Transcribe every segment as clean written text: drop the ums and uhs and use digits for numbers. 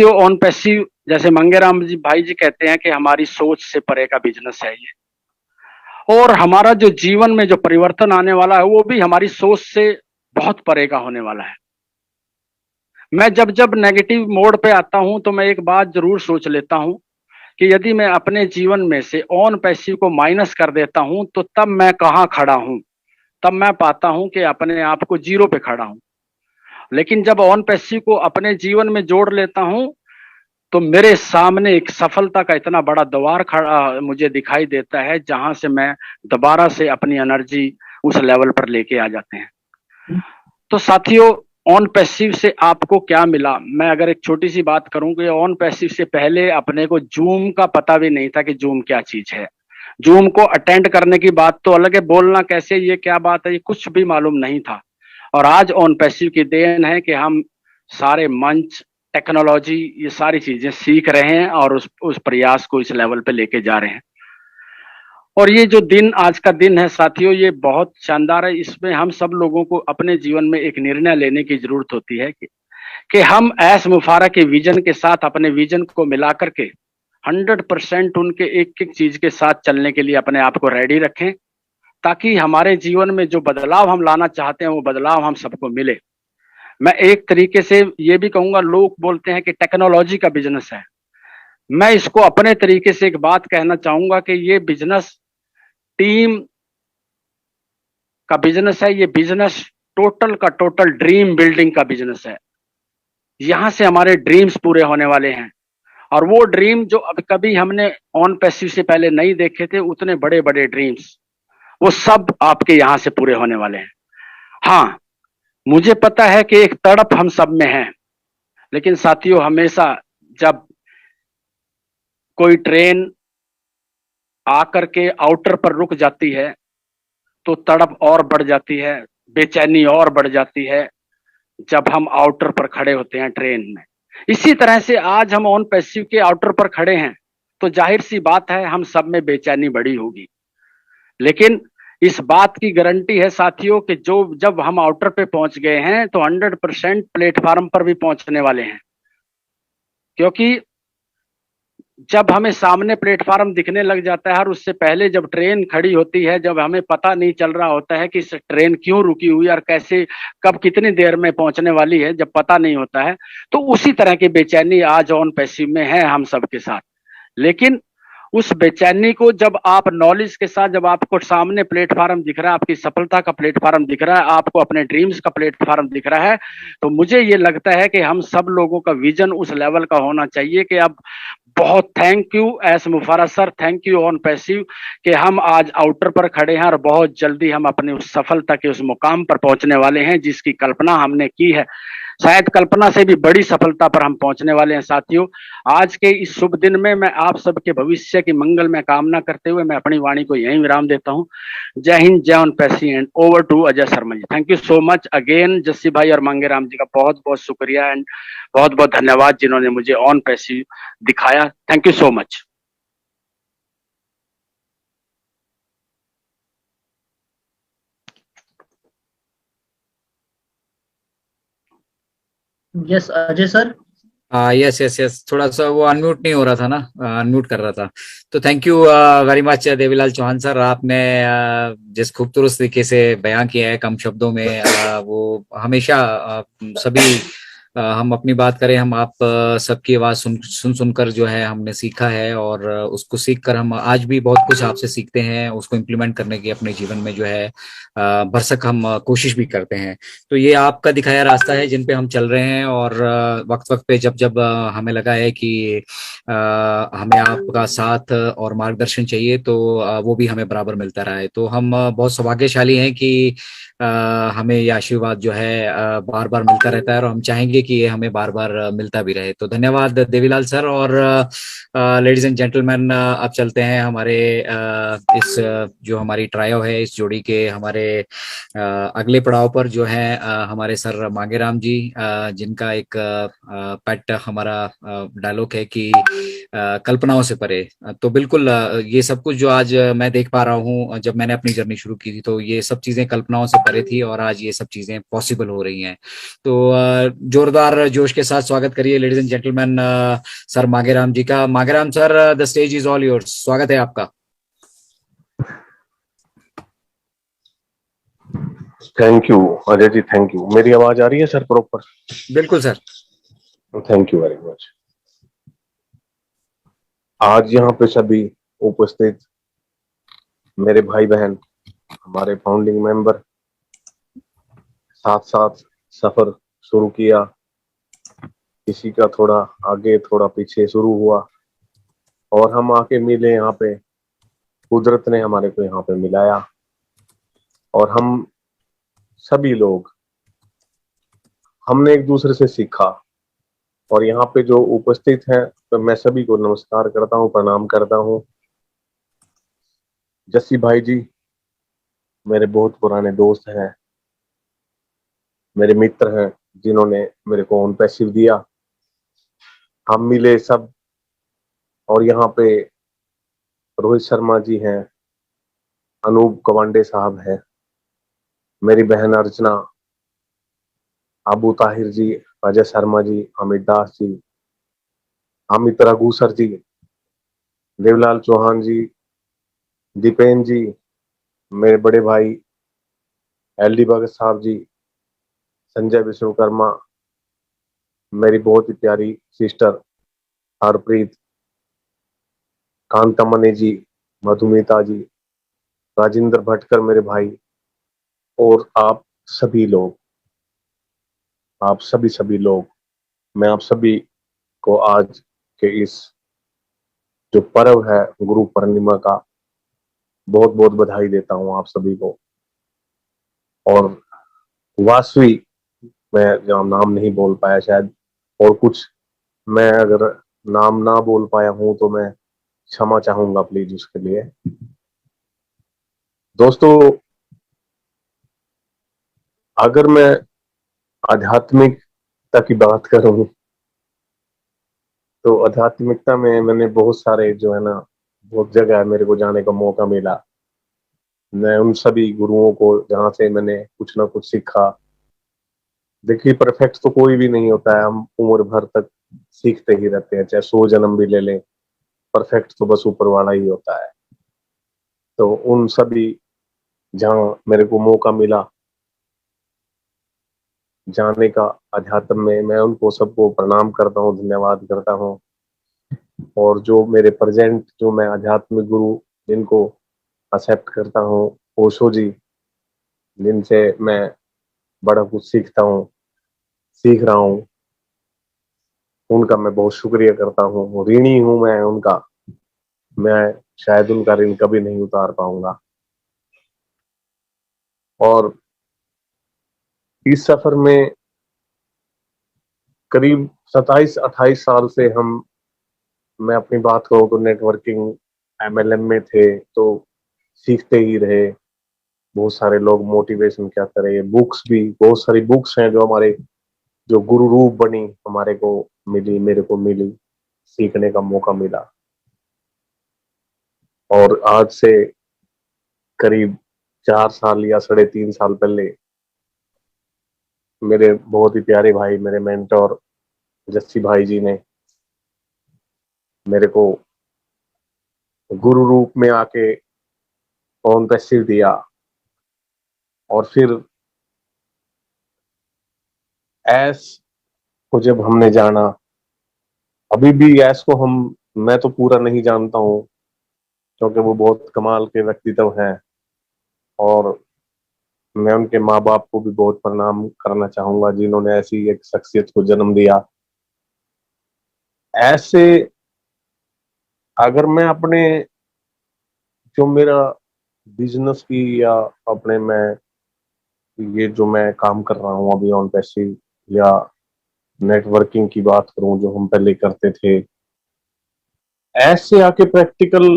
साथियों, on passive जैसे मंगेराम जी भाई जी कहते हैं कि हमारी सोच से परे का बिजनेस है ये, और हमारा जो जीवन में जो परिवर्तन आने वाला है वो भी हमारी सोच से बहुत परे का होने वाला है। मैं जब जब नेगेटिव मोड पे आता हूं तो मैं एक बात जरूर सोच लेता हूं कि यदि मैं अपने जीवन में से ऑन पैसिव को माइनस कर देता हूं तो तब मैं कहाँ खड़ा हूं। तब मैं पाता हूं कि अपने आप को जीरो पे खड़ा हूं। लेकिन जब ऑन पैसिव को अपने जीवन में जोड़ लेता हूं तो मेरे सामने एक सफलता का इतना बड़ा द्वार खड़ा मुझे दिखाई देता है, जहां से मैं दोबारा से अपनी एनर्जी उस लेवल पर लेके आ जाते हैं। तो साथियों, ऑन पैसिव से आपको क्या मिला, मैं अगर एक छोटी सी बात करूं कि ऑन पैसिव से पहले अपने को जूम का पता भी नहीं था कि जूम क्या चीज है। जूम को अटेंड करने की बात तो अलग है, बोलना कैसे, ये क्या बात है, ये कुछ भी मालूम नहीं था। और आज ऑन पैसिव की देन है कि हम सारे मंच, टेक्नोलॉजी, ये सारी चीजें सीख रहे हैं और उस प्रयास को इस लेवल पे लेके जा रहे हैं। और ये जो दिन, आज का दिन है साथियों, ये बहुत शानदार है। इसमें हम सब लोगों को अपने जीवन में एक निर्णय लेने की जरूरत होती है कि हम एस मुफारा के विजन के साथ अपने विजन को मिला करके 100% उनके एक एक चीज के साथ चलने के लिए अपने आप को रेडी रखें, ताकि हमारे जीवन में जो बदलाव हम लाना चाहते हैं वो बदलाव हम सबको मिले। मैं एक तरीके से ये भी कहूंगा, लोग बोलते हैं कि टेक्नोलॉजी का बिजनेस है, मैं इसको अपने तरीके से एक बात कहना चाहूंगा कि ये बिजनेस टीम का बिजनेस है। ये बिजनेस टोटल का टोटल ड्रीम बिल्डिंग का बिजनेस है। यहां से हमारे ड्रीम्स पूरे होने वाले हैं, और वो ड्रीम जो अब कभी हमने ऑन पैसिव से पहले नहीं देखे थे, उतने बड़े बड़े ड्रीम्स, वो सब आपके यहां से पूरे होने वाले हैं। हाँ, मुझे पता है कि एक तड़प हम सब में है, लेकिन साथियों, हमेशा जब कोई ट्रेन आकर के आउटर पर रुक जाती है तो तड़प और बढ़ जाती है, बेचैनी और बढ़ जाती है जब हम आउटर पर खड़े होते हैं ट्रेन में। इसी तरह से आज हम ऑन पैसिव के आउटर पर खड़े हैं, तो जाहिर सी बात है हम सब में बेचैनी बढ़ी होगी। लेकिन इस बात की गारंटी है साथियों कि जो जब हम आउटर पे पहुंच गए हैं तो 100% प्लेटफार्म पर भी पहुंचने वाले हैं। क्योंकि जब हमें सामने प्लेटफार्म दिखने लग जाता है, और उससे पहले जब ट्रेन खड़ी होती है, जब हमें पता नहीं चल रहा होता है कि इस ट्रेन क्यों रुकी हुई और कैसे, कब, कितनी देर में पहुंचने वाली है, जब पता नहीं होता है, तो उसी तरह की बेचैनी आज ऑन पैसिव में है हम सबके साथ। लेकिन उस बेचैनी को जब आप नॉलेज के साथ, जब आपको सामने प्लेटफार्म दिख रहा है, आपकी सफलता का प्लेटफार्म दिख रहा है, आपको अपने ड्रीम्स का प्लेटफार्म दिख रहा है, तो मुझे ये लगता है कि हम सब लोगों का विजन उस लेवल का होना चाहिए कि अब बहुत थैंक यू एस मुफारा सर, थैंक यू ऑन पैसिव कि हम आज आउटर पर खड़े हैं और बहुत जल्दी हम अपनी उस सफलता के उस मुकाम पर पहुंचने वाले हैं जिसकी कल्पना हमने की है। शायद कल्पना से भी बड़ी सफलता पर हम पहुंचने वाले हैं। साथियों, आज के इस शुभ दिन में मैं आप सबके भविष्य की मंगल में कामना करते हुए मैं अपनी वाणी को यहीं विराम देता हूं। जय हिंद, जय ऑन पैसिव, hand over to Ajay Sharma ji. Thank you so much again. Jassi भाई और मंगेराम जी का बहुत बहुत शुक्रिया एंड बहुत बहुत धन्यवाद जिन्होंने मुझे ऑन पैसिव दिखाया। Thank you so much. Yes Ajay sir. Yes yes yes, थोड़ा सा वो अनम्यूट नहीं हो रहा था ना, अनम्यूट कर रहा था। तो thank you very much Devilal Chauhan sir, आपने जिस खूबसूरत तरीके से बयां किया है कम शब्दों में, वो हमेशा सभी हम अपनी बात करें, हम आप सबकी आवाज सुन सुनकर जो है हमने सीखा है, और उसको सीख कर हम आज भी बहुत कुछ आपसे सीखते हैं, उसको इम्प्लीमेंट करने की अपने जीवन में जो है भरसक हम कोशिश भी करते हैं। तो ये आपका दिखाया रास्ता है जिन पे हम चल रहे हैं, और वक्त वक्त पे जब जब हमें लगा है कि हमें आपका साथ और मार्गदर्शन चाहिए, तो वो भी हमें बराबर मिलता रहा है। तो हम बहुत सौभाग्यशाली हैं कि हमें ये आशीर्वाद जो है बार बार मिलता रहता है, और हम चाहेंगे कि ये हमें बार बार मिलता भी रहे। तो धन्यवाद देवीलाल सर। और लेडीज एंड जेंटलमैन, अब चलते हैं हमारे इस जो हमारी ट्रायो है इस जोड़ी के हमारे अगले पड़ाव पर, जो है हमारे सर मांगेराम जी, जिनका एक पेट हमारा डायलॉग है कि कल्पनाओं से परे। तो बिल्कुल ये सब कुछ जो आज मैं देख पा रहा हूँ, जब मैंने अपनी जर्नी शुरू की थी तो ये सब चीजें कल्पनाओं से परे थी और आज ये सब चीजें पॉसिबल हो रही हैं। तो जोरदार जोश के साथ स्वागत करिए ladies and gentleman sir Mangeram ji का। Mangeram sir, the stage is all yours, स्वागत है आपका। Thank you Ajay ji, thank you. मेरी आवाज आ रही है सर प्रॉपर? बिल्कुल sir. Thank you very much. आज यहाँ पे सभी उपस्थित मेरे भाई बहन, हमारे फाउंडिंग मेंबर, साथ साथ सफर शुरू किया, किसी का थोड़ा आगे थोड़ा पीछे शुरू हुआ और हम आके मिले यहाँ पे। कुदरत ने हमारे को यहाँ पे मिलाया और हम सभी लोग हमने एक दूसरे से सीखा। और यहाँ पे जो उपस्थित हैं तो मैं सभी को नमस्कार करता हूँ, प्रणाम करता हूँ। जस्सी भाई जी मेरे बहुत पुराने दोस्त हैं, मेरे मित्र हैं, जिन्होंने मेरे को ऑन पैसिव दिया। हम मिले सब और यहाँ पे रोहित शर्मा जी हैं, अनूप गवांडे साहब हैं, मेरी बहन अर्चना, अबू ताहिर जी, अजय शर्मा जी, अमित दास जी, अमित रघु सर जी, देवलाल चौहान जी, दीपेन जी, मेरे बड़े भाई एल डी भगत साहब जी, संजय विश्वकर्मा, मेरी बहुत ही प्यारी सिस्टर हरप्रीत, कांतामणि जी, मधुमिता जी, राजेंद्र भटकर मेरे भाई, और आप सभी लोग, आप सभी लोग, मैं आप सभी को आज के इस जो पर्व है गुरु पूर्णिमा का बहुत बहुत बधाई देता हूँ आप सभी को। और वासवी, मैं जो नाम नहीं बोल पाया शायद, और कुछ मैं अगर नाम ना बोल पाया हूं तो मैं क्षमा चाहूंगा प्लीज उसके लिए। दोस्तों, अगर मैं आध्यात्मिकता की बात करूं तो आध्यात्मिकता में मैंने बहुत सारे जो है ना, बहुत जगह मेरे को जाने का मौका मिला। मैं उन सभी गुरुओं को जहाँ से मैंने कुछ ना कुछ सीखा। देखिए, परफेक्ट तो कोई भी नहीं होता है, हम उम्र भर तक सीखते ही रहते हैं, चाहे 100 जन्म भी ले लें, परफेक्ट तो बस ऊपर वाला ही होता है। तो उन सभी जहाँ मेरे को मौका मिला जाने का अध्यात्म में, मैं उनको सबको प्रणाम करता हूँ, धन्यवाद करता हूँ। और जो मेरे प्रेजेंट जो मैं आध्यात्मिक गुरु जिनको एक्सेप्ट करता हूँ, ओशो जी, जिनसे मैं बड़ा कुछ सीखता हूँ, सीख रहा हूँ, उनका मैं बहुत शुक्रिया करता हूँ। ऋणी हूँ मैं उनका, मैं शायद उनका ऋण कभी नहीं उतार पाऊंगा। और इस सफर में करीब 27-28 साल से हम, मैं अपनी बात करूं तो नेटवर्किंग एमएलएम में थे, तो सीखते ही रहे। बहुत सारे लोग मोटिवेशन क्या करे, बुक्स भी बहुत सारी बुक्स हैं जो हमारे जो गुरु रूप बनी, हमारे को मिली, मेरे को मिली, सीखने का मौका मिला। और आज से करीब 4 साल या 3.5 साल पहले मेरे बहुत ही प्यारे भाई, मेरे मेंटोर जस्सी भाई जी ने मेरे को गुरु रूप में आके ऑन पैसिव दिया। और फिर एस को जब हमने जाना, अभी भी एस को मैं तो पूरा नहीं जानता हूँ, क्योंकि वो बहुत कमाल के व्यक्तित्व हैं। और मैं उनके माँ बाप को भी बहुत प्रणाम करना चाहूंगा, जिन्होंने ऐसी एक शख्सियत को जन्म दिया। ऐसे अगर मैं अपने जो मेरा बिजनेस की या अपने मैं ये जो मैं काम कर रहा हूँ अभी ऑन पैसिव, या नेटवर्किंग की बात करूं जो हम पहले करते थे, ऐसे आके प्रैक्टिकल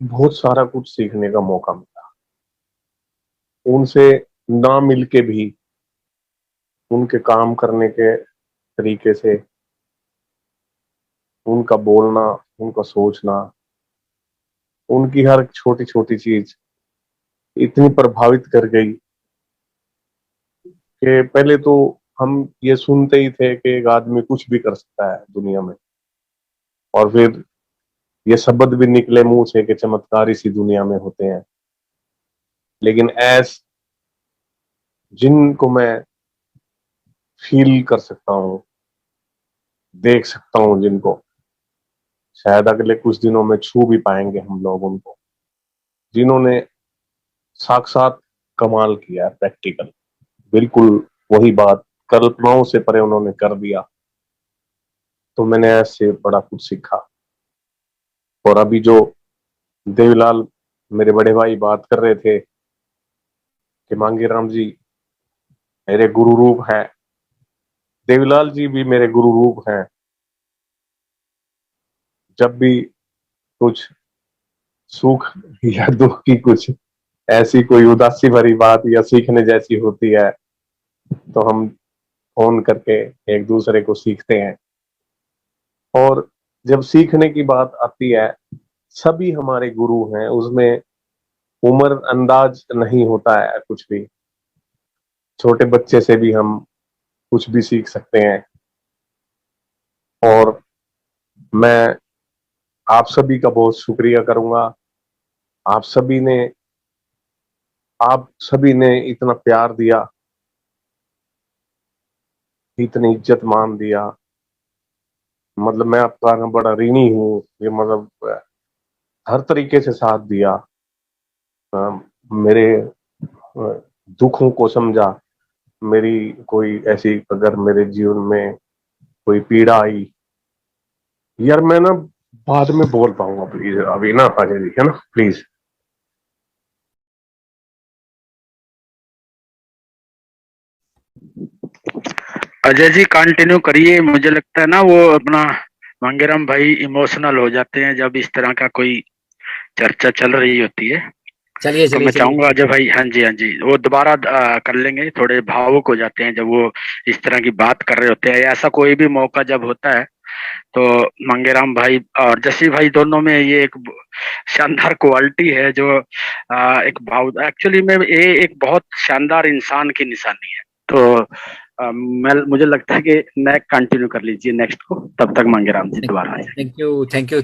बहुत सारा कुछ सीखने का मौका मिला। उनसे ना मिलके भी, उनके काम करने के तरीके से, उनका बोलना, उनका सोचना, उनकी हर छोटी छोटी चीज इतनी प्रभावित कर गई कि पहले तो हम ये सुनते ही थे कि एक आदमी कुछ भी कर सकता है दुनिया में, और फिर ये शब्द भी निकले मुंह से कि चमत्कार इसी दुनिया में होते हैं। लेकिन ऐस जिनको मैं फील कर सकता हूँ, देख सकता हूँ, जिनको शायद अगले कुछ दिनों में छू भी पाएंगे हम लोग, उनको जिन्होंने साक्षात कमाल किया, प्रैक्टिकल, बिल्कुल वही बात, कल्पनाओं से परे उन्होंने कर दिया। तो मैंने ऐसे बड़ा कुछ सीखा। और अभी जो देवीलाल मेरे बड़े भाई बात कर रहे थे कि मांगेराम जी मेरे गुरु रूप हैं, देवीलाल जी भी मेरे गुरु रूप हैं। जब भी कुछ सुख या दुख की कुछ ऐसी कोई उदासी भरी बात या सीखने जैसी होती है, तो हम फोन करके एक दूसरे को सीखते हैं। और जब सीखने की बात आती है, सभी हमारे गुरु हैं, उसमें उम्र अंदाज नहीं होता है कुछ भी। छोटे बच्चे से भी हम कुछ भी सीख सकते हैं। और मैं आप सभी का बहुत शुक्रिया करूंगा। आप सभी ने इतना प्यार दिया, इतनी इज्जत मान दिया। मतलब मैं आपका ना बड़ा ऋणी हूँ। ये मतलब हर तरीके से साथ दिया, मेरे दुखों को समझा। मेरी कोई ऐसी अगर मेरे जीवन में कोई पीड़ा आई, यार मैं ना बाद में बोल पाऊंगा प्लीज, अभी ना अजय जी, है ना, प्लीज। अजय जी कंटिन्यू करिए। मुझे लगता है ना वो अपना मांगेराम भाई इमोशनल हो जाते हैं जब इस तरह का कोई चर्चा चल रही होती है। चलिए तो चलिए मैं चलिए। चाहूंगा अजय भाई, हाँ जी हाँ जी, वो दोबारा कर लेंगे। थोड़े भावुक हो जाते हैं जब वो इस तरह की बात कर रहे होते हैं। ऐसा कोई भी मौका जब होता है तो मांगेराम भाई और जसी भाई दोनों में ये एक शानदार क्वालिटी है जो एक भाव, एक्चुअली में ये एक बहुत शानदार इंसान की निशानी है। तो मुझे लगता है कि नेक्स्ट कंटिन्यू कर लीजिए नेक्स्ट को, तब तक मांगेराम जी दोबारा आए। Thank you